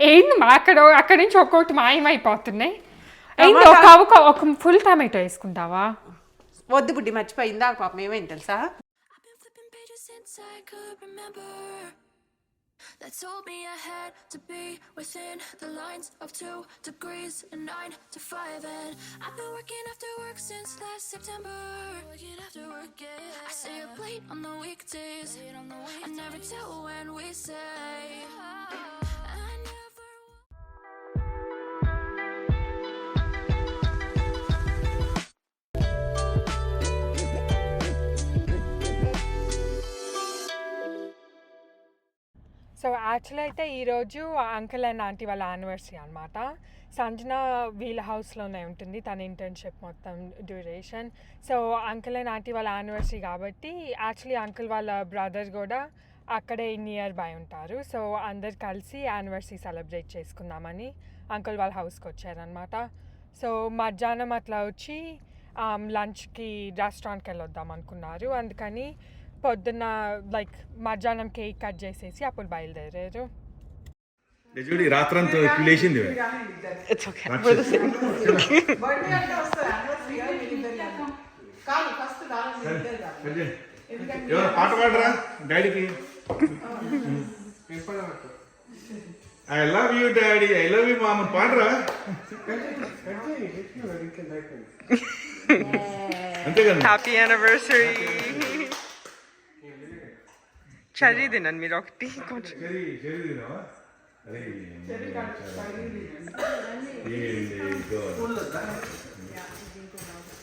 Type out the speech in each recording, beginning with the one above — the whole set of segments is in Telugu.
ఏంది మా అక్కడి నుంచి ఒక్కొక్కటి మాయమైపోతున్నాయి. ఏంది ఒక ఫుల్ టమాటో వేసుకుంటావా? వద్దు బుడ్డి మర్చిపోయిందా పాపం ఏమైంది తెలుసా? That told me I had to be within the lines of 2 degrees and 9 to 5 and I've been working after work since last September. Working after work, yeah. I stay up late on the weekdays. I never tell when we say I never. So actually అయితే ఈరోజు అంకుల్ అండ్ ఆంటీ వాళ్ళ యానివర్సరీ అనమాట. సంజన వీళ్ళ హౌస్లోనే ఉంటుంది తన ఇంటర్న్షిప్ మొత్తం duration. So uncle and aunty వాళ్ళ యానివర్సరీ కాబట్టి యాక్చువల్లీ అంకుల్ వాళ్ళ బ్రదర్ కూడా అక్కడే నియర్ బై ఉంటారు. సో అందరు కలిసి యానివర్సరీ సెలబ్రేట్ చేసుకుందామని అంకుల్ వాళ్ళ హౌస్కి వచ్చారనమాట. సో మధ్యాహ్నం అట్లా వచ్చి లంచ్కి రెస్టారెంట్కి వెళ్ళొద్దాం అనుకున్నారు. అందుకని పొద్దున్న లైక్ మధ్యాహ్నం కేక్ కట్ చేసేసి అప్పుడు బయలుదేరారు. రాత్రంతా లేచింది. పాట పాడరా డాడీకి. I love you daddy, I love you మామ పాడరా. అంతే కదా. Happy anniversary. చెర్రీ తినండి మీరు ఒకటి.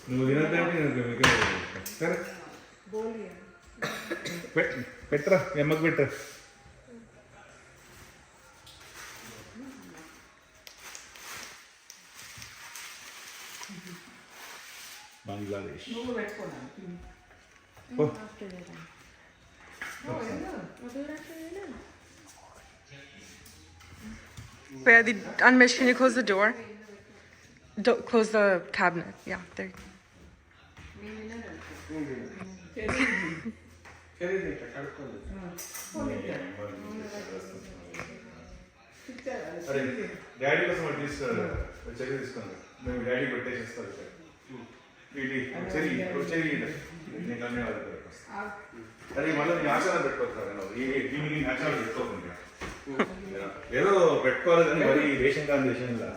నువ్వు తినద్దంటే పెట్టరా ఎమ్మకు పెట్టరా. Bangladesh Where the Anmesh, can you close the door? Close the cabinet. Yeah, there. Daddy కోసం చెర్రీ తీసుకుంది. మేము డాడీ పెట్టేసేస్తారు. చెర్రీ నీకు అన్నీ వాళ్ళకి అరే మళ్ళీ నీ ఆచారం పెట్టుకోవచ్చు. దీనికి ఆచారం పెట్టుకోకుండా ఏదో పెట్టుకోవాలి కానీ మరి రేషన్ కార్డు దేశంలో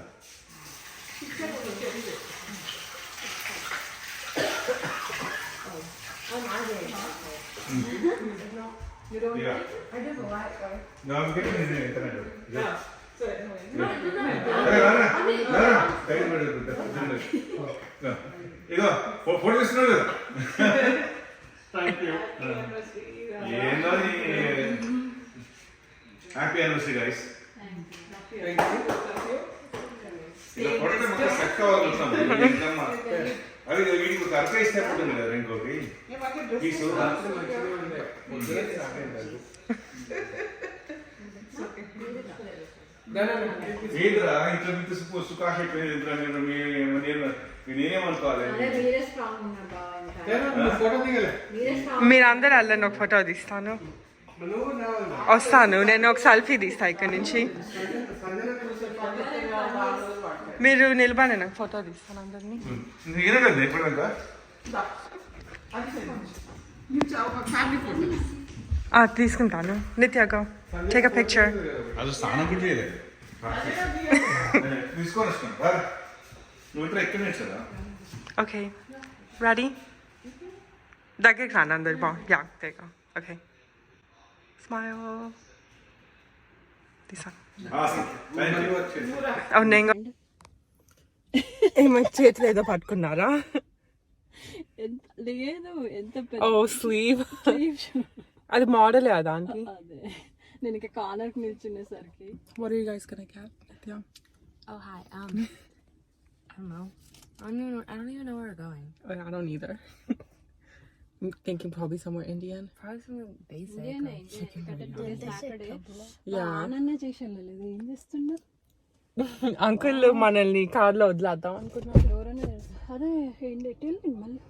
ఇదో ఫోటో ఇస్తున్నాడు కదా. ఏందో హ్యాపీ యానివర్సరీ గైస్. ఇలా కొడితే మొత్తం సెట్ కావాలనుకుంటాం. అది వీడికి ఒక అరక ఇస్తే పడుతుంది కదా ఇంకోటి పీసు. ఏదిరా ఇంట్లో మీకు సుఖాష్ అయిపోయింది. నేనేమనుకోవాలి. మీరందరూ వెళ్ళండి, ఒక ఫోటో తీస్తాను. వస్తాను, నేను ఒక సెల్ఫీ తీస్తా ఇక్కడ నుంచి. మీరు నిలబడి నాకు ఫోటో తీస్తాను అందరినీ. తీసుకుంటాను. నిత్య గో టేక్ అ పిక్చర్. అది స్నానం కూడా చేయలేదు. తీసుకొని వస్తాను. నువ్వు ఇక్కడ ఎక్కడ నేర్చదా? Okay ready. దగ్గరికి రాను అందరు. Yeah there you go. Okay. Smile. తీసాను. నేను ఏమైనా చేతులు ఏదో పట్టుకున్నారా? లేదు, ఎంత ఓ స్లీవ్. అది మోడలే అదా ఆంటీ? నేను ఇక కార్నర్కి నిల్చునేసరికి. What are you guys gonna get? Yeah. Oh hi. I don't know. I don't even know where we're going. Oh, I don't either. I'm thinking probably somewhere Indian. Probably something basic. Yeah. ఆనన్నే చేసాను. లేదు, ఏం చేస్తుండ అంకుల్ మనల్ని కార్లో వదిలేద్దాం అనుకున్నాను. ఎవరైనా అదే ఏంటి ఎటు వెళ్ళింది మళ్ళీ.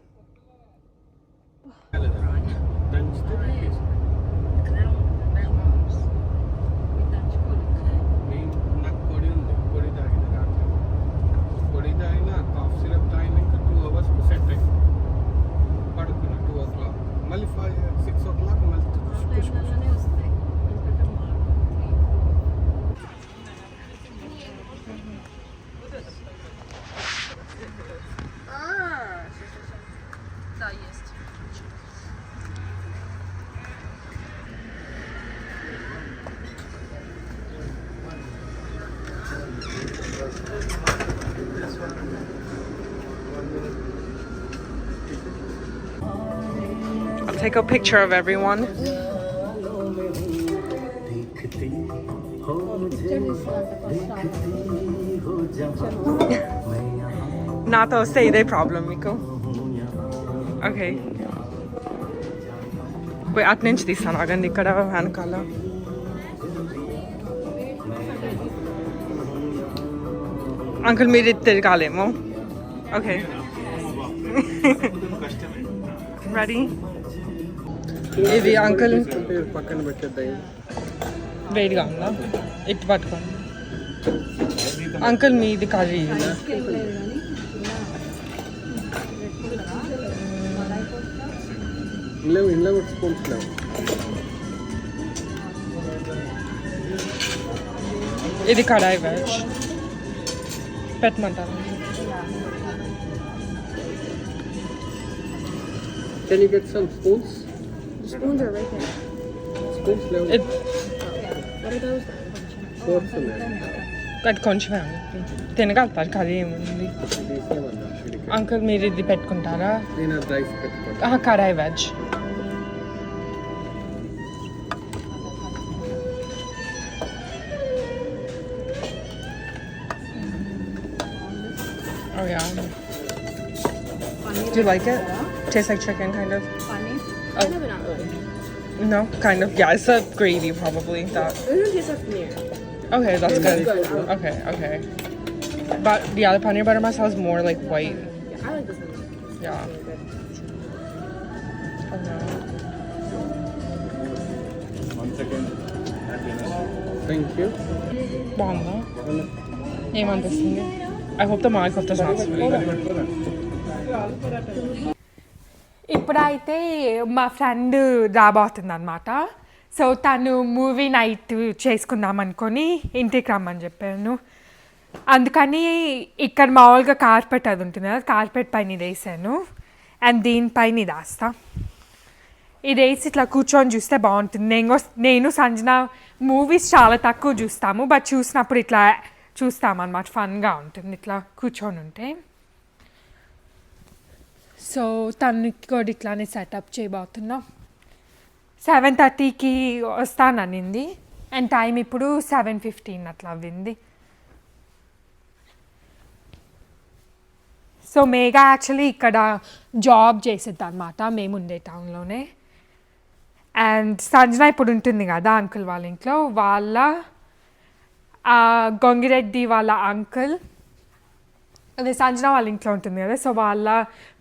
take a picture of everyone. నాతో వస్తే ఇదే ప్రాబ్లం మీకు. ఓకే అటు నుంచి తీస్తాను, ఆగండి. ఇక్కడ వెనకాల అంకుల్ మీరు తిరగాలేమో. Okay ready. ఇది అంకుల్ పక్కన పెట్టేద్దాయి. వేడిగా ఉందా? ఇటు పట్టుకోండి అంకుల్, మీది కర్రీ. ఇంట్లో స్పూన్స్ లేవు. ఇది కడాయి veg పెట్టమంటారు. Can you get some spoons? Spoons are right there. Spoons లేవు. What are those? Forks ఉన్నాయి. అది కొంచెమే తినగలుగుతారు, కర్రీ ఏముంది. అంకుల్ మీరు ఇది పెట్టుకుంటారా? నేను రైస్ పెట్టుకుంటా. కడాయి veg. Oh yeah. Do you like it? Tastes like chicken, kind of. I never not really. No, kind of. Yeah, it's a gravy probably. That. This one tastes like paneer. Okay, that's This is good. good. Okay, okay. But yeah, the paneer butter masala is more like white. Yeah, I like this one. Yeah. Okay. 1 second. Thank you. బాగుందా? ఏమనిపిస్తుంది? I hope the Malai kofta is not sweet. ఇప్పుడైతే మా ఫ్రెండ్ రాబోతుంది అనమాట. సో తను మూవీ నైట్ చేసుకుందాం అనుకొని ఇంటికి రమ్మని చెప్పాను. అందుకని ఇక్కడ మామూలుగా కార్పెట్ అది ఉంటుంది కదా, కార్పెట్ పైన ఇది వేసాను. అండ్ దీనిపైన ఇది వేస్తా. ఇది వేసి ఇట్లా కూర్చొని చూస్తే బాగుంటుంది. నేను సంజన మూవీస్ చాలా తక్కువ చూస్తాము, బట్ చూసినప్పుడు ఇట్లా చూస్తామన్నమాట. ఫన్గా ఉంటుంది ఇట్లా కూర్చొని ఉంటే. సో తనకి కూడా ఇట్లానే సెటప్ చేయబోతున్నాం. 7:30కి వస్తాననింది అండ్ టైం ఇప్పుడు 7:15 అట్లా అవ్వింది. సో మేఘా యాక్చువల్లీ ఇక్కడ జాబ్ చేసేది అనమాట, మేము ఉండే టౌన్లోనే. అండ్ సంజన ఇప్పుడు ఉంటుంది కదా అంకుల్ వాళ్ళ ఇంట్లో. వాళ్ళ గొంగిరెడ్డి వాళ్ళ అంకుల్, అదే సంజన వాళ్ళ ఇంట్లో ఉంటుంది కదా, సో వాళ్ళ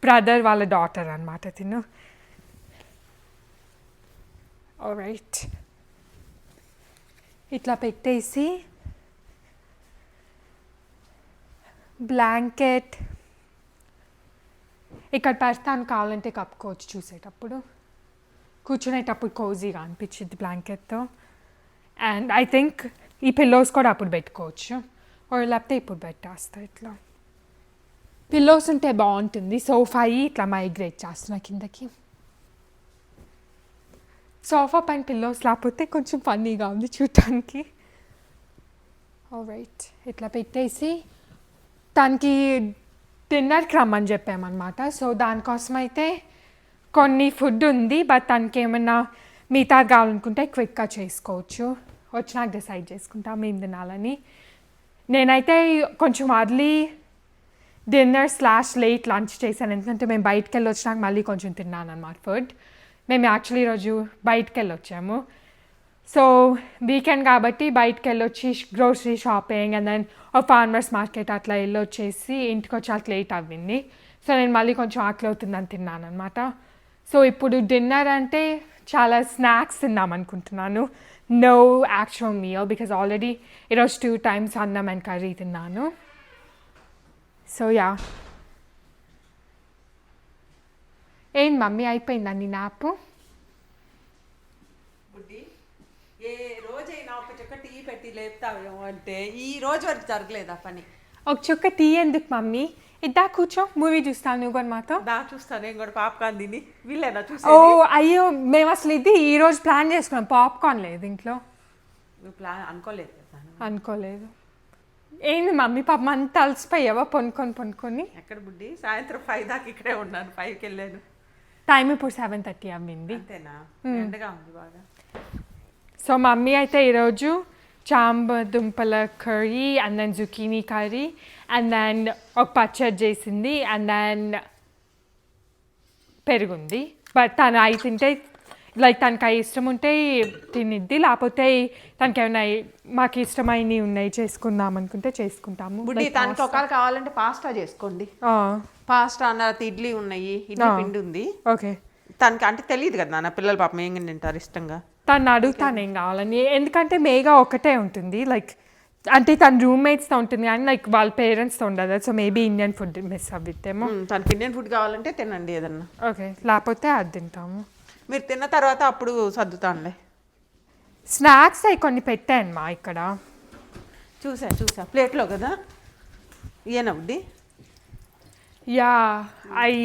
బ్రదర్ వాళ్ళ డాటర్ అనమాట తిను. ఆల్రైట్, ఇట్లా పెట్టేసి బ్లాంకెట్ ఇక్కడ పెడతాను, కావాలంటే కప్పుకోవచ్చు. చూసేటప్పుడు కూర్చునేటప్పుడు కోజీగా అనిపించింది బ్లాంకెట్తో. అండ్ ఐ థింక్ ఈ పిల్లోస్ కూడా అప్పుడు పెట్టుకోవచ్చు, లేకపోతే ఇప్పుడు పెట్టేస్తా. ఇట్లా పిల్లోస్ ఉంటే బాగుంటుంది. సోఫా ఇట్లా మైగ్రేట్ చేస్తున్నా కిందకి. సోఫా పైన పిల్లోస్ లేకపోతే కొంచెం ఫన్నీగా ఉంది చూడటానికి. ఆల్రైట్, ఇట్లా పెట్టేసి తనకి డిన్నర్కి రమ్మని చెప్పామన్నమాట. సో దానికోసం అయితే కొన్ని ఫుడ్ ఉంది, బట్ తనకి ఏమన్నా మిగతా కావాలనుకుంటే క్విక్గా చేసుకోవచ్చు. వచ్చినాక డిసైడ్ చేసుకుంటా మేము తినాలని. నేనైతే కొంచెం అర్లీ డిన్నర్/లేట్ లంచ్ చేశాను, ఎందుకంటే మేము బయటకు వెళ్ళి వచ్చినాక మళ్ళీ కొంచెం తిన్నాను అనమాట ఫుడ్. మేము యాక్చువల్లీ ఈరోజు బయటకు వెళ్ళి వచ్చాము. సో వీకెండ్ కాబట్టి బయటకు వెళ్ళొచ్చి grocery shopping and then farmers market అట్లా వెళ్ళొచ్చేసి ఇంటికి వచ్చాక లేట్ అవ్వింది. సో నేను మళ్ళీ కొంచెం ఆకలి అవుతుందని తిన్నాను అనమాట. సో ఇప్పుడు డిన్నర్ అంటే చాలా స్నాక్స్ తిందాం అనుకుంటున్నాను. No actual meal, because already ఈరోజు 2 times అన్నం అండ్ కర్రీ తిన్నాను. సో యా, ఏం మమ్మీ అయిపోయిందా నీ నాపు? బుడ్డి, ఏ రోజైనా ఒక చుక్క టీ పెట్టి లేపుతావేమో అంటే ఈ రోజు వరకు జరగలేదా పని? ఒక చుక్క టీ ఎందుకు మమ్మీ? ఇద్దా కూర్చో, మూవీ చూస్తాను. నువ్వు కూడా మాతో దా చూస్తాను. నేను కూడా పాప్కార్న్ తిని వీళ్ళేనా ఓ చూసేది? అయ్యో, మేము అసలు ఇది ఈరోజు ప్లాన్ చేసుకున్నాం. పాప్కార్న్ లేదు ఇంట్లో. నువ్వు ప్లాన్ అనుకోలేదు కదా? అనుకోలేదు. ఏంది మమ్మీ పాపం అంత అలసిపోయావా పొనుకొని? ఎక్కడ బుడ్డి, సాయంత్రం 5 దాకా ఇక్కడే ఉన్నాను. 5కి వెళ్ళాను. టైం ఇప్పుడు 7:30 అవ్వింది. అంతేనా? ఎండగా ఉంది బాగా. సో మమ్మీ అయితే ఈరోజు చాంబదుంపల curry and then zucchini curry and then ఒక పచ్చడి చేసింది అండ్ దెన్ పెరుగుంది. బట్ తను అవి తింటే లైక్ తనకి అవి ఇష్టం ఉంటే తినిద్ది, లేకపోతే తనకి ఏమైనా మాకు ఇష్టమైనవి ఉన్నాయి చేసుకుందాం అనుకుంటే చేసుకుంటాము. బుడ్డి తనకి ఒకవేళ కావాలంటే పాస్తా చేసుకోండి. పాస్తా అన్నది ఇడ్లీ ఉన్నాయి, ఇడ్లీ పిండి ఉంది. ఓకే. తనకి అంటే తెలియదు కదా నాన్న, పిల్లల పాపం ఏం తింటారు ఇష్టంగా. తను అడుగుతాను ఏం కావాలని, ఎందుకంటే మేగా ఒకటే ఉంటుంది లైక్ అంటే తన రూమ్మేట్స్తో ఉంటుంది కానీ లైక్ వాళ్ళ పేరెంట్స్తో ఉండదు. So maybe Indian food miss అవ్విద్దేమో. తనకి ఇండియన్ ఫుడ్ కావాలంటే తినండి ఏదన్నా. ఓకే, లేకపోతే అది తింటాము. మీరు తిన్న తర్వాత అప్పుడు సర్దుతానులే. స్నాక్స్ అవి కొన్ని పెట్టాను మా ఇక్కడ. చూసా ప్లేట్లో కదా. ఇయేనా బుడ్డి? యా, అవి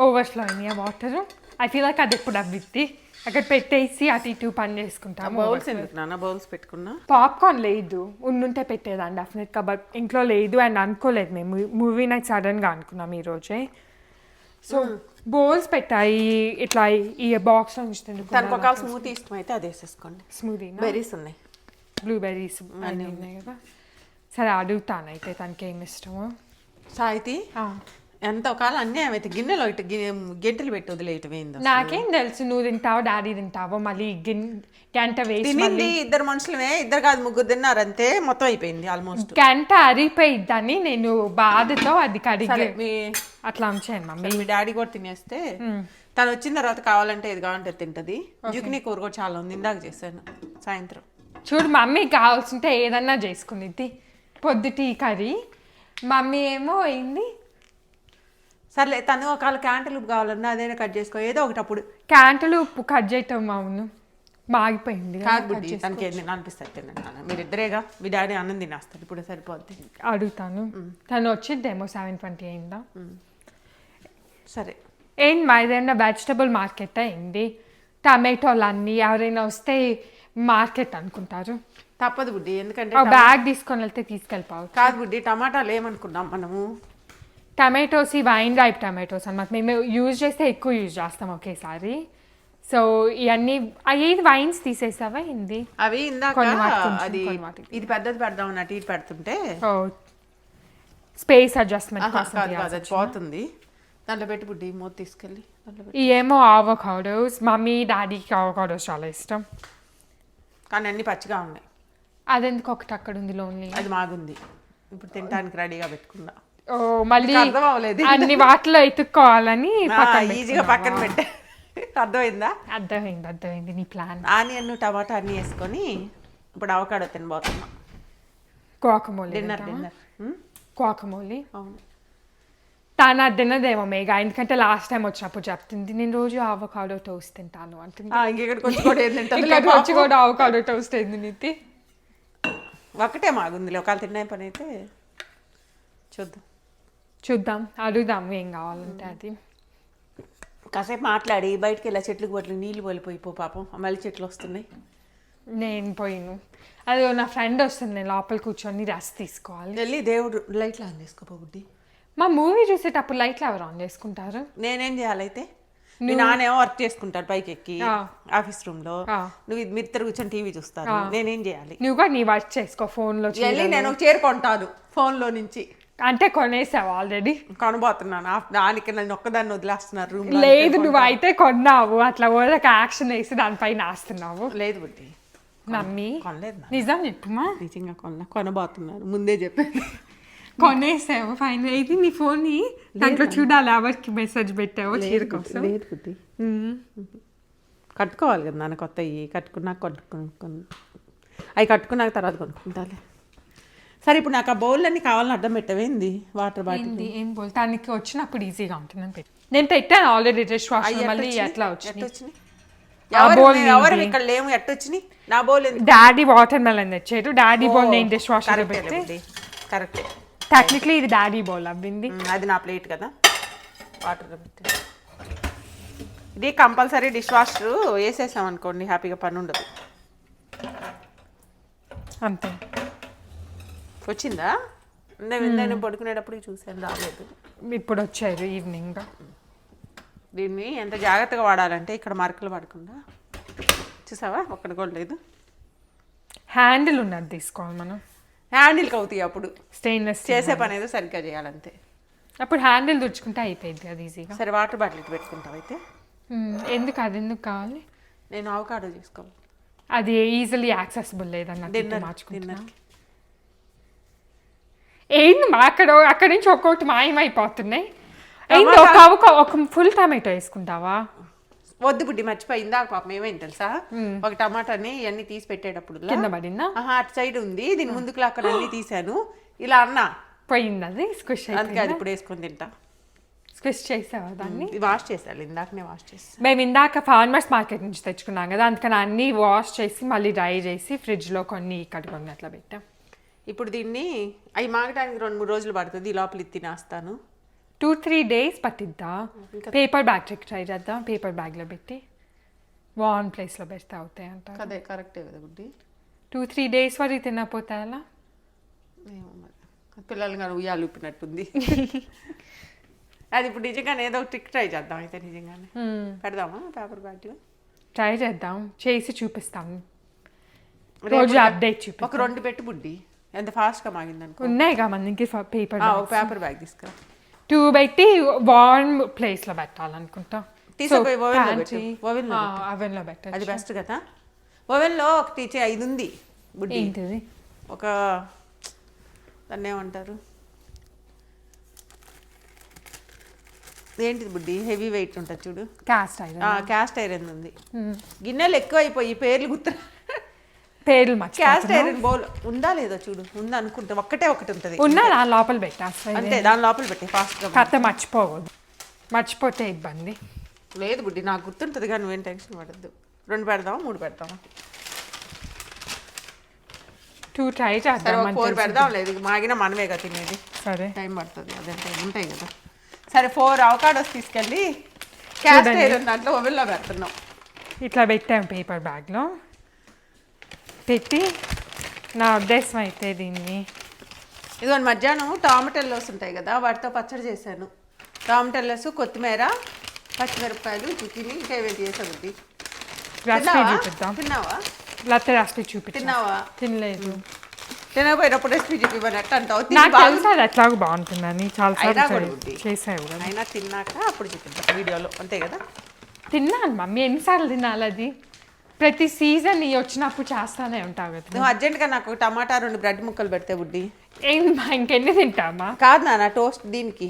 ఓవర్స్లో అయినాయి వాటర్. ఐ ఫీల్ లైక్ అది ఎప్పుడు అవ్విద్ది. అక్కడ పెట్టేసి అటు ఇటు పని చేసుకుంటాము. బౌల్స్ ఎందుకు నాన్న? బౌల్స్ పెట్టుకున్నా. పాప్కార్న్ లేదు, ఉండుంటే పెట్టేదాన్ని డెఫినెట్గా, బట్ ఇంట్లో లేదు అండ్ అనుకోలేదు. మేము మూవీ నైట్ సడన్గా అనుకున్నాం ఈరోజే. సో బౌల్స్ పెట్టాయి ఇట్లా ఈ బాక్స్లో నుంచి తనకు ఒక స్మూతీ ఇష్టం అయితే అది వేసేసుకోండి. స్మూతీ బెర్రీస్ ఉన్నాయి, బ్లూబెర్రీస్ అన్నీ ఉన్నాయి కదా. సరే అడుగుతాను అయితే తనకి ఏమి ఇష్టమో. సాయితీ ఎంత ఒకవేళ అన్యాయం అయితే గిన్నెలో ఇటు గెంటలు పెట్టి వదిలేయటం ఏందో. నాకేం తెలుసు, నువ్వు తింటావో డాడీ తింటావో మళ్ళీ గంట వేసి తినింది. ఇద్దరు మనుషులమే, ఇద్దరు కాదు ముగ్గురు తిన్నారు అంతే, మొత్తం అయిపోయింది ఆల్మోస్ట్. గంట అరిపోయిద్దని నేను బాధతో అది కడిగి అట్లా ఉంచాను మమ్మీ. మీ డాడీ కూడా తినేస్తే తను వచ్చిన తర్వాత కావాలంటే ఇది కావాలంటే తింటది. జుకినీ కూర కూడా చాలా ఉంది, ఇందాక చేశాను సాయంత్రం. చూడు మమ్మీ కావాల్సింటే ఏదన్నా చేసుకునిద్ది. పొద్దుటి కర్రీ మమ్మీ ఏమో అయింది. సర్లే, తను ఒకవేళ క్యాంటీలు కావాలన్నా అదైనా కట్ చేసుకో, ఏదో ఒకటి. అప్పుడు క్యాంటీలు ఉప్పు కట్ చేయటం అవును మాగిపోయింది. కాదు బుడ్డి, తనకి ఏం అనిపిస్తుంది తినండి నాన్న. మీరు ఇద్దరేగా, మీ డాడీ అన్నం తినేస్తారు, ఇప్పుడు సరిపోద్ది. అడుగుతాను. తను వచ్చిద్దేమో 7:20 అయిందా. సరే ఏం మా ఏదైనా వెజిటబుల్ మార్కెట్ అయింది. టమాటోలు అన్నీ ఎవరైనా వస్తే మార్కెట్ అనుకుంటారు. తప్పదు బుడ్డి, ఎందుకంటే బ్యాగ్ తీసుకొని వెళ్తే తీసుకెళ్ళిపోవాలి. కాదు బుడ్డి, టమాటాలు ఏమనుకున్నాం మనము, టమాటోస్ ఈ వైన్ రైప్ టమాటోస్ అనమాట. మేము యూజ్ చేస్తే ఎక్కువ యూజ్ చేస్తాం ఒకేసారి. సో ఇవన్నీ అవి వైన్స్ తీసేసావా ఏంది? అవి ఇందాక అది ఇది పెద్దది పెడదాం అన్నట్టు ఇటు పెడుతుంటే స్పేస్ అడ్జస్ట్మెంట్ పోతుంది. దాంట్లో పెట్టి బుడ్డి మూత తీసుకెళ్ళి ఏమో అవకాడోస్. మమ్మీ డాడీకి అవకాడోస్ చాలా ఇష్టం కానీ అన్ని పచ్చిగా ఉన్నాయి. అదెందుకు ఒకటి అక్కడ ఉంది లోన్లీ, అది మాగుంది. ఇప్పుడు తినడానికి రెడీగా పెట్టుకున్నా. ఓ మళ్ళీ అర్థం అవ్వలేదు, అన్ని వాటిలో ఎత్తుక్కోవాలని ఈజీగా పక్కన పెట్టా. అర్థమైందా? అర్థమైంది నీ ప్లాన్. ఆనియన్ టమాటా అన్ని వేసుకొని ఇప్పుడు అవకాడో తినబోతున్నా. క్వాకమోలీ డిన్నర్. క్వాకమోలీ అవును. తను అది తినదేమో మేఘా, ఎందుకంటే లాస్ట్ టైం వచ్చినప్పుడు చెప్తుంది నేను రోజు అవకాడో టోస్ట్ తింటాను అంటుంది. ఇంకెక్కడికి వచ్చి కూడా ఇక్కడికి వచ్చి కూడా అవకాడో టోస్ట్ అయింది నీతి. ఒకటే మాగుందిలే, ఒకవేళ తినే పని అయితే చూద్దాం అడుగుదాం ఏం కావాలంటే. అది కాసేపు మాట్లాడి బయటకు వెళ్ళా, చెట్లకు బట్లు నీళ్ళు పోలిపోయిపో పాపం, మళ్ళీ చెట్లు వస్తున్నాయి. నేను పోయిను, అది నా ఫ్రెండ్ వస్తుంది, నేను లోపల కూర్చొని రెస్ట్ తీసుకోవాలి. వెళ్ళి దేవుడు లైట్లు ఆన్ చేసుకోపో బుడ్డి. మా మూవీ చూసేటప్పుడు లైట్లు ఎవరు ఆన్ చేసుకుంటారు? నేనేం చేయాలైతే, మీ నానేమో వర్క్ చేసుకుంటారు పైకి ఎక్కి ఆఫీస్ రూమ్ లో, నువ్వు మీరు ఇద్దరు కూర్చొని టీవీ చూస్తారు, నేనేం చేయాలి? నువ్వు కూడా నీ వర్క్ చేసుకో ఫోన్ లో. నేను చేరుకుంటాను ఫోన్ లో నుంచి. అంటే కొనేసావు ఆల్రెడీ? కొనబోతున్నాను. దానికి నన్ను ఒక్కదాన్ని వదిలేస్తున్నారు రూమ్. లేదు నువ్వు అయితే కొన్నావు, అట్లా ఒక యాక్షన్ వేసి దానిపైన వేస్తున్నావు. లేదు బుడ్డి, మమ్మీ కొనలేదు. నిజం చెప్పుమా. నిజంగా కొనబోతున్నారు, ముందే చెప్పాను. కొనేసావు ఫైన్. ఇది నీ ఫోన్ దాంట్లో చూడాలి ఎవరికి మెసేజ్ పెట్టావు చీర కోసం. లేదు బుడ్డి, కట్టుకోవాలి కదా నాన్న కొత్తవి. కట్టుకున్నాక అవి కట్టుకున్నాక తర్వాత కొనుక్కుంటాలే. సరే ఇప్పుడు నాకు ఆ బౌల్ అన్ని కావాలని అడ్డం పెట్టవేంది? వాటర్ బాటిల్ ఏం బౌల్ తనకి వచ్చినప్పుడు ఈజీగా ఉంటుందని పెట్టి నేను పెట్టాను ఆల్రెడీ డిష్ వాష్. మళ్ళీ ఎట్లా వచ్చినాయి? ఎవరు ఇక్కడ లేము, ఎట్టొచ్చినాయి నా బౌల్? డాడీ వాటర్ మెలన్ తెచ్చాడు, డాడీ బౌల్ నేను డిష్ వాష్ పెట్టి. కరెక్టే, టెక్నికలీ ఇది డాడీ బౌల్ అవ్వింది. అది నా ప్లేట్ కదా, వాటర్ పెట్టి. ఇది కంపల్సరీ డిష్ వాష్ వేసేసాం అనుకోండి, హ్యాపీగా పని ఉండదు. అంతే. వచ్చిందా? నేను పడుకునేటప్పుడు చూసాను, రాలేదు. ఇప్పుడు వచ్చారు ఈవినింగ్. దీన్ని ఎంత జాగ్రత్తగా వాడాలంటే ఇక్కడ మరకలు పడకుండా, చూసావా ఒక్కటి కూడా లేదు. హ్యాండిల్ ఉన్నది తీసుకోవాలి మనం. హ్యాండిల్కి అవుతాయి అప్పుడు, స్టెయిన్లెస్ చేసే పని ఏదో సరిగ్గా చేయాలంతే. అప్పుడు హ్యాండిల్ తుడుచుకుంటే అయిపోయింది అది ఈజీగా. సరే వాటర్ బాటిల్ ఇటు పెట్టుకుంటావు అయితే. ఎందుకు అది ఎందుకు కావాలి? నేను అవకాడో తీసుకోవాలి, అది ఈజీలీ యాక్సెసిబుల్ లేదన్నట్టు డిన్నర్ మార్చుకుంటున్నా. డిన్నర్కి. ఏంది అక్కడి నుంచి ఒక్కొక్కటి మాయమైపోతున్నాయి. ఏంది ఒక ఫుల్ టమాటో వేసుకుంటావా? వద్దు బుడ్డి, మర్చిపోయిందా పాపం ఏమైంది తెలుసా, ఒక టమాటాని ఇవన్నీ తీసి పెట్టేటప్పుడు కింద పడిందా? అటు సైడ్ ఉంది, దీని ముందుకు అక్కడ అన్ని తీసాను ఇలా అన్నా పోయింది అది స్క్విష్ అందుకే అది ఇప్పుడు వేసుకొని తింటా. స్క్విష్ చేసావా దాన్ని? వాష్ చేసాను, ఇందాకనే వాష్ చేస్తాను. మేము ఇందాక ఫార్మర్స్ మార్కెట్ నుంచి తెచ్చుకున్నాం కదా, అందుకని అన్నీ వాష్ చేసి మళ్ళీ డ్రై చేసి ఫ్రిడ్జ్లో కొన్ని ఇక్కడ కొన్ని అట్లా పెట్టాం. ఇప్పుడు దీన్ని అవి మాగడానికి 2-3 రోజులు పడుతుంది, ఈ లోపల ఇది తినేస్తాను. 2-3 days పట్టిద్దా? పేపర్ బ్యాగ్ ట్రై చేద్దాం. పేపర్ బ్యాగ్లో పెట్టి వార్మ్ ప్లేస్లో పెడితే అవుతాయి అంట. అదే కరెక్టే కదా బుడ్డి. 2-3 days వరకు తినకపోతే అలా ఏమో మరి, పిల్లలు కానీ ఉయ్యాలు ఊపినట్టుంది. అది ఇప్పుడు నిజంగానే ఏదో ఒక ట్రిక్ ట్రై చేద్దాం అయితే, నిజంగానే పెడదామా పేపర్ బ్యాగ్లో? ట్రై చేద్దాం, చేసి చూపిస్తాం రోజు అప్డేట్ చూపి. ఒక 2 పెట్టు బుడ్డి, ఎంత ఫాస్ట్గా మాగింది అనుకో. ఉన్నాయిగా మనకి పేపర్ ఒక పేపర్ బ్యాగ్ తీసుకురా. 2 పెట్టి వార్మ్ ప్లేస్లో పెట్టాలనుకుంటా. తీసుకుపోయి ఓవెన్లో పెట్టు. ఓవెన్లో పెట్టాలి, అది బెస్ట్ కదా. ఓవెన్లో ఒకటి ఇది ఉంది బుడ్డి. ఏంటిది? ఒక దాన్ని ఏమంటారు, ఏంటిది బుడ్డి, హెవీ వెయిట్ ఉంటుంది చూడు, క్యాస్ట్ ఐరన్. క్యాస్ట్ ఐరన్ ఉంది. గిన్నెలు ఎక్కువ అయిపోయి పేర్లు గుర్తు, పేర్లు క్యాస్ట్ ఐరన్ బౌల్ ఉందా లేదో చూడు. ఉందా అనుకుంటా, ఒకటి ఉంటుంది. ఉన్నా దాని లోపల పెట్టేస్తా. అంతే, దాని లోపల పెట్టి ఫాస్ట్గా. కథ మర్చిపోకూడదు, మర్చిపోతే ఇబ్బంది. లేదు బుడ్డి, నాకు గుర్తుంటుంది కానీ నువ్వేం టెన్షన్ పడద్దు. 2 పెడదామా 3 పెడదామా? 2 ట్రై చేద్దాం. 4 పెడదాం. లేదు మాగిన మనమేగా తినేది, సరే టైం పడుతుంది, అదంటే ఉంటాయి కదా. సరే 4 అవకాడోస్ తీసుకెళ్ళి క్యాస్ట్ ఐరన్ దాంట్లో ఓవెన్లో పెడుతున్నాం. ఇట్లా పెట్టాం పేపర్ బ్యాగ్లో పెట్టి. నా ఉద్దేశం అయితే దీన్ని ఇదిగో మధ్యాహ్నం టమాటెల్లోస్ ఉంటాయి కదా, వాటితో పచ్చడి చేశాను. టమాటెల్లోస్, కొత్తిమీర, పచ్చిమిరపకాయలు, చుక్కిని, ఇంకా ఏవేది చేసావు. రెసిపీ చూపిద్దాం. తిన్నావా? లేకపోతే రెసిపీ చూపిద్దాం. తిన్నావా? తినలేదు. తినకపోయినప్పుడు రెసిపీ చూపివ్వని ఎట్ట అంటావు? నాకు తెలుసు అది ఎట్లాగో బాగుంటుందని, చాలా అయినా సార్లు కూడా ఉంది. చేసావు కదా. అయినా తిన్నాక అప్పుడు చూపిద్దాం వీడియోలో, అంతే కదా. తిన్నాను మమ్మీ, ఎన్నిసార్లు తినాలి అది? ప్రతి సీజన్ నీ వచ్చినప్పుడు చేస్తానే ఉంటావు కదా. నువ్వు అర్జెంట్గా నాకు టమాటా 2 బ్రెడ్ ముక్కలు పెడితే బుడ్డి. ఏం ఇంకెన్ని తింటామా? కాదు నాన్న, టోస్ట్ దీనికి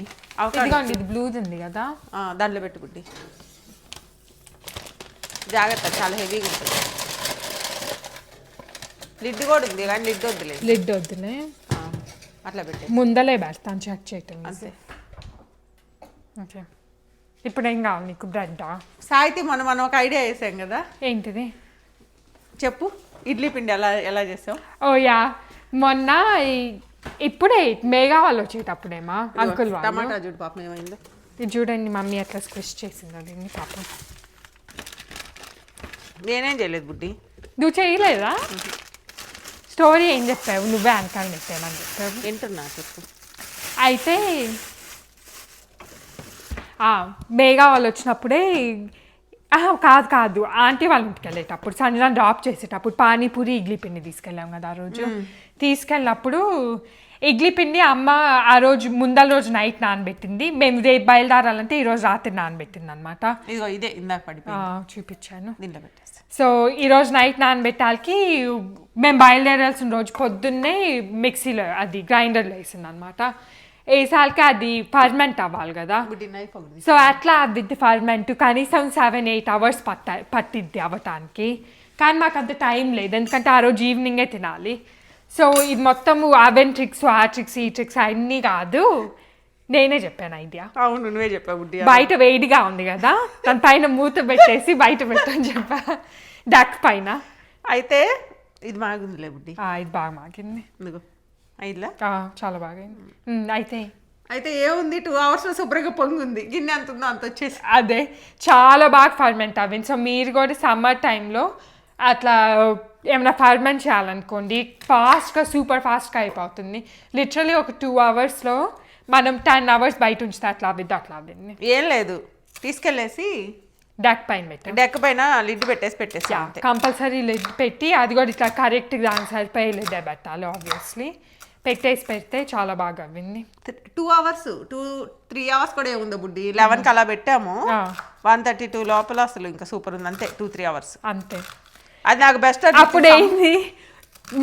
ఇదిగోండి, ఇది బ్లూది ఉంది కదా, దాంట్లో పెట్టు బుడ్డి. జాగ్రత్త, చాలా హెవీగా ఉంటుంది. లిడ్ కూడా ఉంది కానీ లిడ్ వద్దులే. లిడ్ వద్దులే, అట్లా పెట్టే. ముందలే పెడతాను చెక్ చేయటం. అంతే. ఓకే, ఇప్పుడు ఏం కావాలి నీకు? బ్రెడ్డా? సాయితీ మనం ఒక ఐడియా వేసాం కదా, ఏంటిది చెప్పు. ఇడ్లీ పిండి ఎలా చేసావు? ఓ యా, మొన్న ఇప్పుడే మేఘా వాళ్ళు వచ్చేటప్పుడేమా అంకుల్ వాళ్ళు. టమాటా చూడు పాపం ఏమైందో. ఇది చూడండి మమ్మీ ఎట్లా స్క్విష్ చేసింది దీన్ని పాపం. నేనేం చేయలేదు బుడ్డి. నువ్వు చేయలేదా? స్టోరీ ఏం చెప్పావు? నువ్వే అంకాలు పెట్టామని చెప్పావు. వింటున్నా, చెప్పు. అయితే మేఘా వాళ్ళు వచ్చినప్పుడే, కాదు ఆంటీ వాళ్ళ ఇంటికి వెళ్ళేటప్పుడు, సంజన డ్రాప్ చేసేటప్పుడు పానీపూరి ఇడ్లీ పిండి తీసుకెళ్ళాం కదా ఆ రోజు. తీసుకెళ్ళినప్పుడు ఇడ్లీ పిండి అమ్మ ఆ రోజు ముందల రోజు నైట్ నానబెట్టింది, మేము రేపు బయలుదేరాలంటే ఈరోజు రాత్రి నానబెట్టింది అనమాట. ఇదిగో ఇదే ఇందాక పడిపోయింది, చూపించాను. దీంట్లో పెట్టేస్తా. సో ఈరోజు నైట్ నానబెట్టాలకి మేము బయలుదేరాల్సిన రోజు పొద్దున్నే మిక్సీలో అది గ్రైండర్లో వేసింది అనమాట. వేసాలకి అది ఫర్మెంట్ అవ్వాలి కదా. సో అట్లా విత్ ఫర్మెంట్ కనీసం 7-8 hours పట్టిద్ది అవ్వటానికి. కానీ మాకు అంత టైం లేదు, ఎందుకంటే ఆ రోజు ఈవినింగే తినాలి. సో ఇది మొత్తము అవెన్ ట్రిక్స్, ఆ ట్రిక్స్, ఈ ట్రిక్స్ అన్నీ కాదు, నేనే చెప్పాను ఐడియా. అవును, నువ్వే చెప్పా బుడ్డి. బయట వేడిగా ఉంది కదా, దాని పైన మూత పెట్టేసి బయట పెట్టని చెప్పా, డక్ పైన. అయితే ఇది మాగుందిలే బుడ్డి. ఇది బాగా మాగింది. ఇదిగో అయిలా చాలా బాగా అయితే ఏముంది, 2 hours శుభ్రంగా పొంగుంది. గిన్నె ఎంత ఉందో అంత వచ్చేసి. అదే చాలా బాగా ఫర్మెంట్ అవ్వింది. సో మీరు కూడా సమ్మర్ టైంలో అట్లా ఏమైనా ఫర్మెంట్ చేయాలనుకోండి, ఫాస్ట్గా సూపర్ ఫాస్ట్గా అయిపోతుంది. లిటరలీ ఒక 2 hours మనం 10 hours బయట ఉంచితే అట్లా అవ్వింది ఏం లేదు, తీసుకెళ్ళేసి డెక్ పైన పెట్టాం. డెక్ పైన లిడ్ పెట్టేసి అంతే. కంపల్సరీ లిడ్ పెట్టి అది కూడా ఇట్లా కరెక్ట్ దాని సరిపోయే లిడ్ పెట్టాలి ఆబ్వియస్లీ. పెట్టేసి పెడితే చాలా బాగా అవ్వింది. 2 hours 3 hours కూడా ఏముందో బుడ్డి, 11కి అలా పెట్టాము, 1:32 లోపల అసలు ఇంకా సూపర్ ఉంది. అంతే 2-3 hours అంతే. అది నాకు బెస్ట్. అప్పుడు ఏంది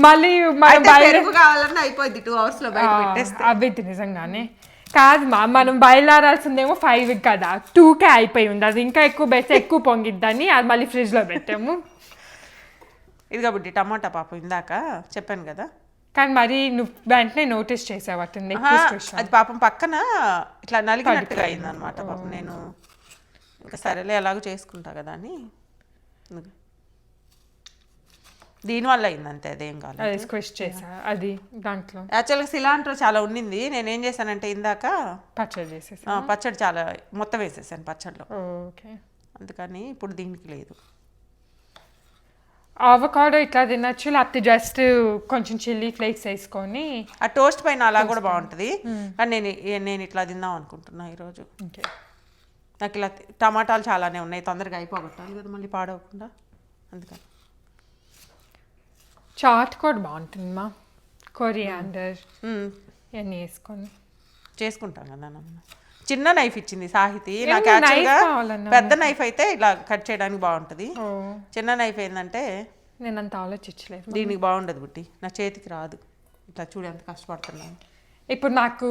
మళ్ళీ మనం పెరుగు కావాలన్నా అయిపోద్ది 2 hours లో బయట పెట్టేస్తే. అవ్విద్ది నిజంగానే. కాదు మనం బయలుదేరాల్సిందేమో 5 కదా, 2కే అయిపోయి ఉంది. అది ఇంకా ఎక్కువ పెడితే ఎక్కువ పొంగిద్దని అది మళ్ళీ ఫ్రిడ్జ్లో పెట్టాము. ఇది కాబట్టి టమాటా పాపం ఇందాక చెప్పాను కదా, కానీ మరి నువ్వు వెంటనే నోటీస్ చేసావట్టుంది. అది పాపం పక్కన ఇట్లా నలిగినట్టుగా అయింది అనమాట పాపం. నేను ఇంకా సరేలే ఎలాగో చేసుకుంటా కదా అని, దీనివల్ల అయింది అంతే, అదేం కాదు. స్క్విష్ చేసా అది దాంట్లో. యాక్చువల్గా సిలాంట్రో చాలా ఉండింది, నేనేం చేశానంటే ఇందాక పచ్చడి చేసేసి పచ్చడి చాలా మొత్తం వేసేసాను పచ్చడిలో. ఓకే. అందుకని ఇప్పుడు దీనికి లేదు. అవకాడో ఇట్లా తినచ్చు, లేకపోతే జస్ట్ కొంచెం చిల్లీ ఫ్లేక్స్ వేసుకొని ఆ టోస్ట్ పైన అలా కూడా బాగుంటుంది. కానీ నేను ఇట్లా తిందాం అనుకుంటున్నా ఈరోజు. ఓకే. నాకు ఇలా టమాటాలు చాలానే ఉన్నాయి, తొందరగా అయిపోగొట్టాలి కదా మళ్ళీ పాడవకుండా, అందుకని. చాట్ కూడా బాగుంటుంది మా, కొరియాండర్ ఇవన్నీ వేసుకొని చేసుకుంటాం కదా. చిన్న నైఫ్ ఇచ్చింది సాహితి నాకు. యాక్చువల్గా పెద్ద నైఫ్ అయితే ఇలా కట్ చేయడానికి బాగుంటుంది, చిన్న నైఫ్ ఏంటంటే నేను అంత ఆలోచించలేదు. దీనికి బాగుండదు బుట్టి, నా చేతికి రాదు. ఇట్లా చూడు ఎంత కష్టపడుతున్నాను. ఇప్పుడు నాకు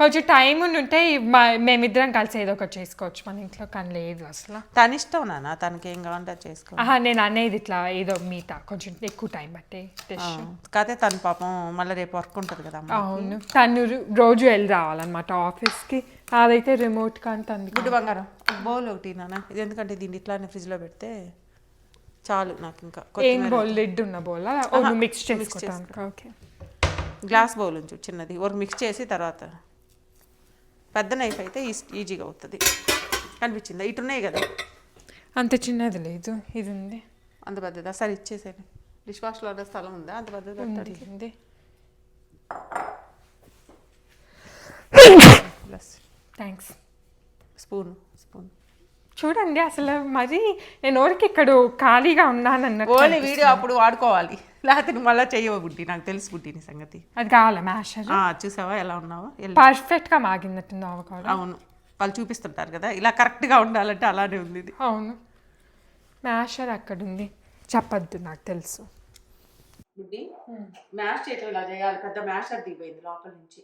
కొంచెం టైం ఉంటే మేమిద్దరం కలిసి ఏదో ఒకటి చేసుకోవచ్చు మన ఇంట్లో, కానీ లేదు అసలు. తన ఇష్టం నాన్న, తనకి ఏం కావాలంటే అది చేసుకో. నేను అనేది ఇట్లా ఏదో మిగతా కొంచెం ఎక్కువ టైం పట్టే. కాకపోతే తను పాపం మళ్ళీ రేపు వర్క్ ఉంటుంది కదా. అవును, తను రోజు వెళ్ళి రావాలన్నమాట ఆఫీస్కి. అదైతే రిమోట్ కానీ తను. గుడ్డు బంగారం బౌల్ ఒకటి నాన్న, ఇది ఎందుకంటే దీన్ని ఇట్లానే ఫ్రిడ్జ్లో పెడితే చాలు నాకు. ఇంకా ఏం బౌల్? లిడ్ ఉన్న బౌల్ మిక్స్ చేసుకుంటాను. ఓకే. గ్లాస్ బౌల్ ఉంచు చిన్నది, ఒక మిక్స్ చేసి తర్వాత. పెద్ద నైఫ్ అయితే ఈజీగా అవుతుంది. కనిపించిందా? ఇటు ఉన్నాయి కదా. అంత చిన్నది లేదు, ఇది ఉంది. అంత పెద్దదా? సరే ఇచ్చేసేది. డిష్ వాష్లో స్థలం ఉందా అంత పెద్దది? ఉంది. థ్యాంక్స్. స్పూన్ చూడండి అసలు మరి నేను ఊరికి ఇక్కడ ఖాళీగా ఉన్నానన్న ఓన్లీ వీడియో అప్పుడు వాడుకోవాలి, లేకపోతే నువ్వు మళ్ళీ చెయ్యవు బుడ్డి. నాకు తెలుసు బుడ్డి నీ సంగతి. అది కావాలా మ్యాషర్? చూసావా ఎలా ఉన్నావో? పర్ఫెక్ట్గా మాగినట్టుంది అవకాడో. అవును, వాళ్ళు చూపిస్తుంటారు కదా ఇలా కరెక్ట్గా ఉండాలంటే అలానే ఉంది ఇది. అవును, మ్యాషర్ అక్కడ ఉంది, చెప్పద్దు నాకు తెలుసు. బుడ్డి మ్యాష్ చేయటం ఇలా చేయాలి. పెద్ద మ్యాషర్ దిగిపోయింది లోపల నుంచి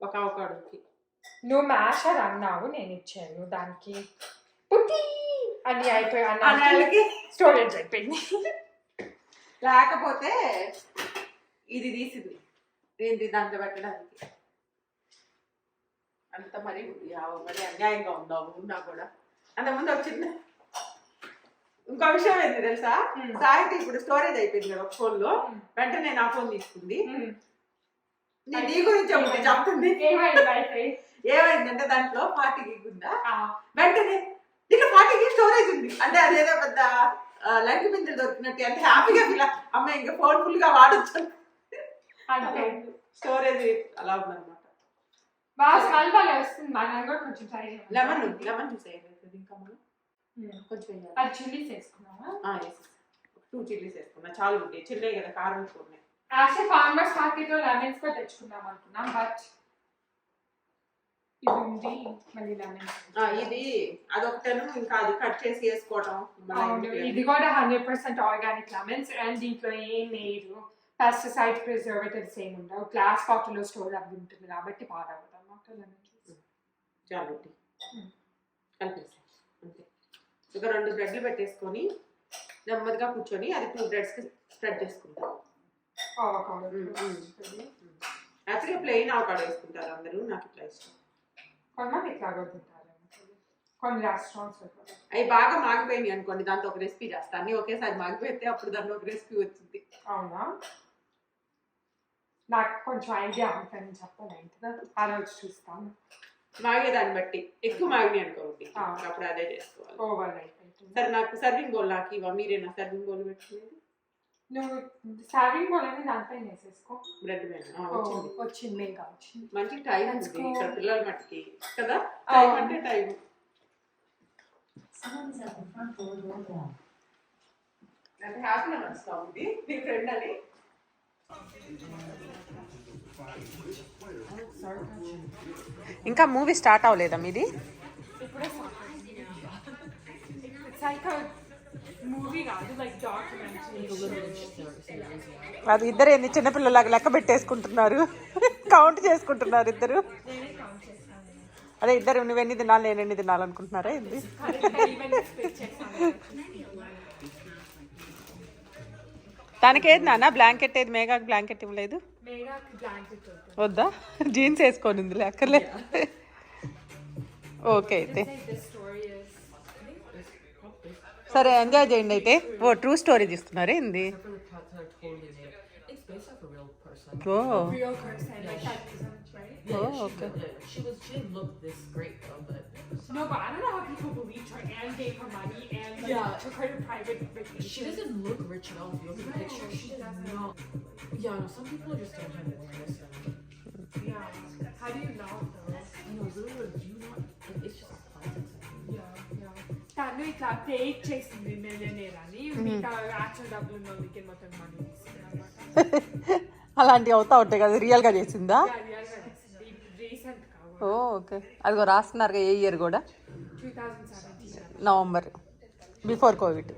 ఒక అవకాడోకి. నువ్వు మ్యాషర్ అన్నావు, నేను ఇచ్చాను దానికి అని అయిపోయి స్టోరేజ్ అయిపోయింది. లేకపోతే ఇది తీసింది ఏంటి దాంట్లో పెట్టడానికి. అంత మరి అన్యాయంగా ఉందావు ఉన్నా కూడా. అంతకుముందు వచ్చింది ఇంకో విషయం ఏంటి తెలుసా, సాహితి ఇప్పుడు స్టోరేజ్ అయిపోయింది కదా ఒక ఫోన్లో, వెంటనే నా ఫోన్ తీసుకుంది. నీ గురించి ఒకటి చెప్తుంది. ఏమైందంటే దాంట్లో 40 gig ఉందా, వెంటనే దీంట్లో 40 gig స్టోరేజ్ ఉంది అంటే అదేదో పెద్ద లంకి బిందెలు దొరికినట్టు అంటే హ్యాపీగా ఫీల్. అమ్మాయి ఇంకా ఫోన్ ఫుల్ గా వాడచ్చు అంటే స్టోరేజ్ అలా ఉందన్నమాట. లెమన్ చూసేయండి ఇంకా మనం కొంచెం 2 చిల్లీస్ వేసుకున్నా, 2 చిల్లీస్ వేసుకున్నా చాలు ఉంటాయి. చిల్లే కదా కారం ఉన్నాయి. ఫార్మర్స్ మార్కెట్ లో లెమన్స్ కూడా తెచ్చుకుందాం అనుకున్నాం, బట్ ఇది ఉంది మళ్ళీ లెమన్స్. ఇది అదొకటను ఇంకా అది కట్ చేసి వేసుకోవటం. ఇది కూడా 100% ఆర్గానిక్ లెమన్స్ అండ్ దీంట్లో ఏం లేదు పెస్టిసైడ్ ప్రిజర్వేటివ్స్ ఏమి ఉండవు. గ్లాస్ బాటిల్ లో స్టోర్ అవి ఉంటుంది కాబట్టి పాడవుతాం అన్నమాట. చాలు కలిపేసి అంతే. ఒక 2 బ్రెడ్లు పెట్టేసుకొని నెమ్మదిగా కూర్చొని అది 2 బ్రెడ్స్కి స్ప్రెడ్ చేసుకుంటాం. యాక్చువల్గా ప్లెయిన్ అవకాడో వేసుకుంటారు అందరూ, నాకు ఇట్లా ఇష్టం. కొంతమంది ఇట్లా తింటారు, కొన్ని రెస్టారెంట్స్. అవి బాగా మాగిపోయినాయి అనుకోండి, దాంతో ఒక రెసిపీ చేస్తాను. అన్నీ ఒకేసారి మాగిపోతే అప్పుడు దాంట్లో ఒక రెసిపీ వచ్చింది. అవునా, నాకు కొంచెం ఐడియా ఉంటుంది, చెప్పండి ఏంటిదో ఆ రోజు చూస్తాను. మాగేదాన్ని బట్టి ఎక్కువ మాగినాయి అనుకోండి అప్పుడు అదే చేసుకోవాలి. ఓవర్ అయిపోయింది. సరే నాకు సర్వింగ్ బౌల్ నాకు ఇవ్వ, మీరేనా సర్వింగ్ బౌల్ పెట్టుకునేది? నువ్వు సావింగ్ పోలని దానిపైన వేసేసుకో. బ్రెడ్ మీద వచ్చింది. వచ్చింది మేఘా వచ్చింది. మంచి టైం Let's ఉంది go. ఇక్కడ పిల్లల మట్టికి కదా, టైం అంటే టైం. అంటే హ్యాపీగా నడుస్తా ఉంది నీ ఫ్రెండ్ అని. ఇంకా మూవీ స్టార్ట్ అవ్వలేదా మీది? It's like a movie కాదు, like documentary. అది ఇద్దరు ఏంది చిన్నపిల్లలాగా లెక్క పెట్టేసుకుంటున్నారు, కౌంట్ చేసుకుంటున్నారు ఇద్దరు. అదే ఇద్దరు నువ్వెన్ని తినాలి నేను ఎన్ని తినాలనుకుంటున్నారా ఏంది? తనకి ఏది నాన్న బ్లాంకెట్ ఏది? మేఘాకి బ్లాంకెట్ ఇవ్వలేదు. మేఘాకి బ్లాంకెట్ వద్దా? జీన్స్ వేసుకోనింది లెక్కలే. ఓకే అయితే సరే ఎంజాయ్ చేయండి అయితే. ఓ ట్రూ స్టోరీ తీస్తున్నారా ఏంది? ఓ real person, like that isn't right. ఓ okay. She didn't look this great though, but No, but I don't know how people believed her and gave her money and like, Yeah. took her to private vacation. she doesn't look rich at all. If you look at the picture, she does not. Yeah, no, some people just don't have awareness. Yeah. How do you know though? You know, literally, do you not? Like, it's just a context. Yeah. తను ఇట్లా ఫేక్ చేసింది మిలియనేర్ అని, మిగతా యాక్చువల్ డబ్బులు ఉన్న వాళ్ళకి మొత్తం మనీ ఇస్తుంది అనమాట. అలాంటివి అవుతా ఉంటాయి కదా, రియల్గా చేసిందా? రీసెంట్ కావాలి. ఓ ఓకే. అదిగో రాస్తున్నారు ఏ ఇయర్ కూడా? 2017. November, before Covid.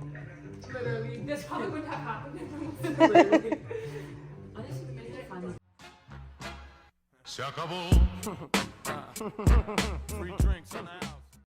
Literally, this probably wouldn't have happened. Se acabó. Free drinks in the house.